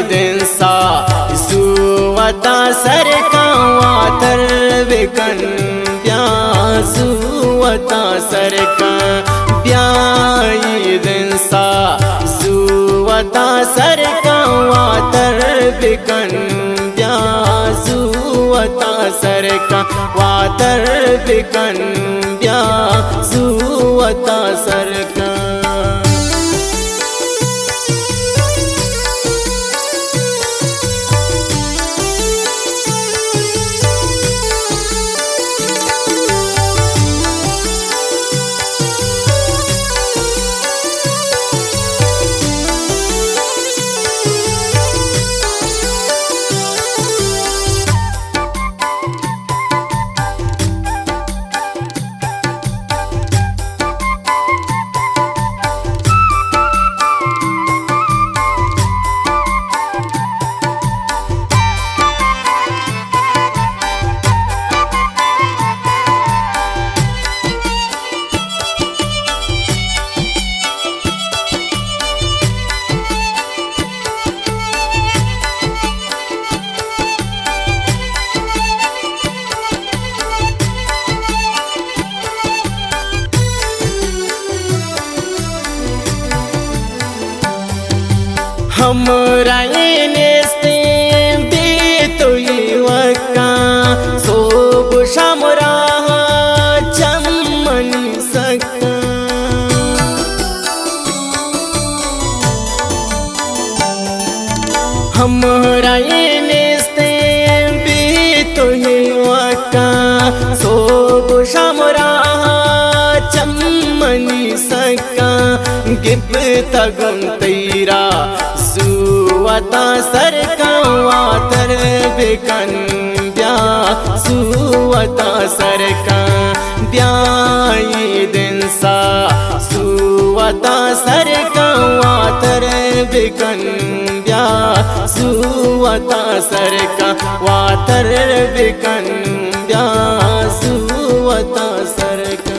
दिन सा सुवता सरका वातर विकन ब्याजुवता सरका ब्याई दिन सा सुवता सरका वातर विकन ब्याजुवता सरका वातर विकन ब्याजुवता सरका। हमरा नेस्ते बेतोई वक्का सोब शामरा चमनी सक्का हमरा नेस्ते बेतोई वक्का सोब शामरा चमनी सक्का गिफ्त गम तेरा सुवता सरका वातर विकन ब्याजुवता सरका ब्याई दिन सा सुवता सरका वातर विकन ब्याजुवता सरका वातर विकन ब्याजुवता सरका।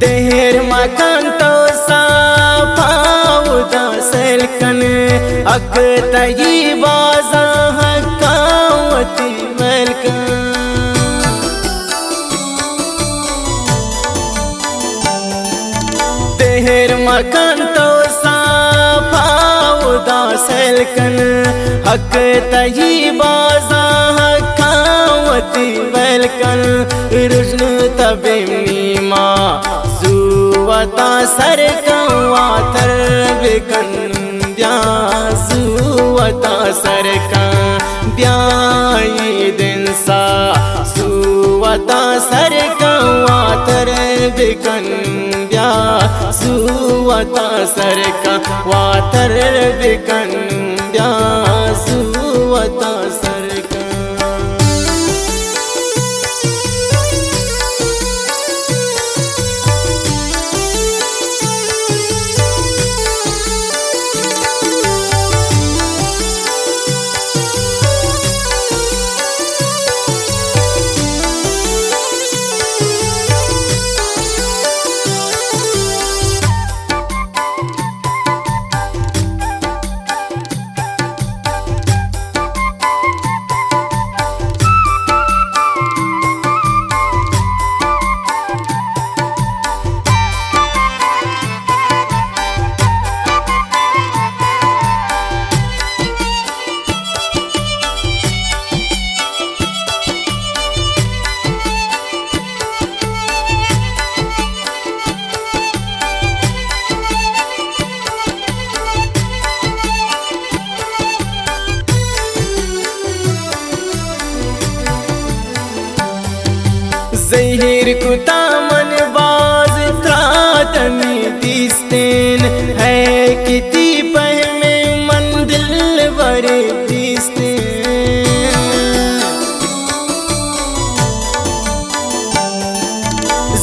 देहर मकान तो साफाउदा सलकन अकतई बाजा हकावती मलकन देहर मकान तो साफाउदा सलकन अकतई बाजा हकावती मलकन रुजन तबेनी माँ सुवता सरका वातर विकन ब्याजुवता सरका ब्याई दिन सा सुवता सरका वातर विकन ब्याजुवता सरका वातर विकन ब्याजुवता सरका। Zahir kutaman baz tratami distin hai kiti pahme mandil var distin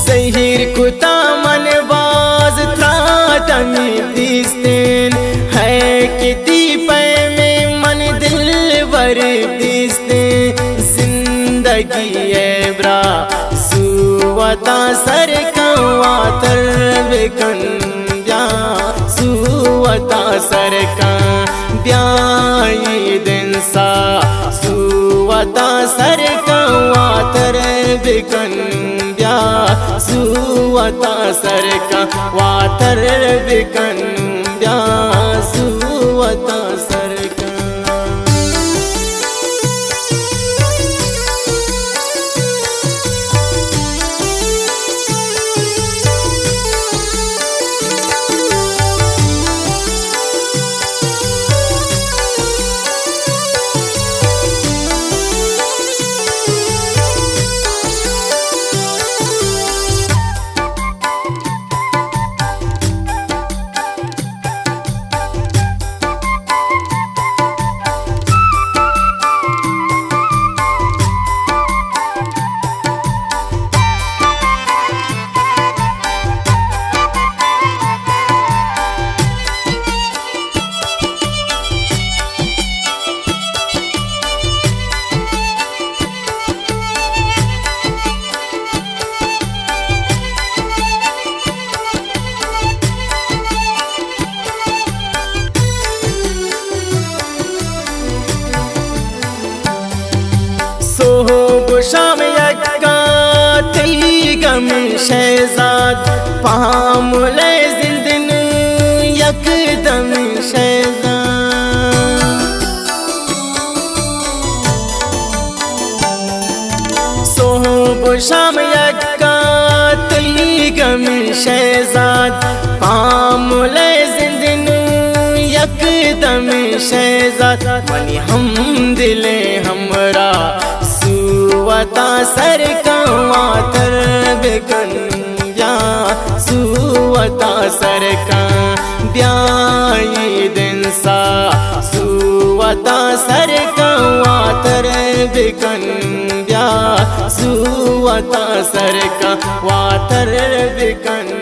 Zahir kutaman baz tratami distin hai kiti pahme mandil var distin zindagi ebra सुवता सर का वातर बिकन ब्या सुवता सर का ब्याई दिन सा सुवता सर का वातर बिकन ब्या सुवता सर का वातर बिकन ब्या सुवता सर का शाम यक्का तेई गम शहजाद पामुले जिंदन यकदम शहजाद सोहब शाम यक्का तेई गम शहजाद पामुले जिंदन यकदम शहजाद मनी हम दिले हमरा सुवता सर का वातर बिकन ब्या सुवता सर का ब्याई दिन सा सुवता सर का वातर बिकन ब्या सुवता सर का वातर बिकन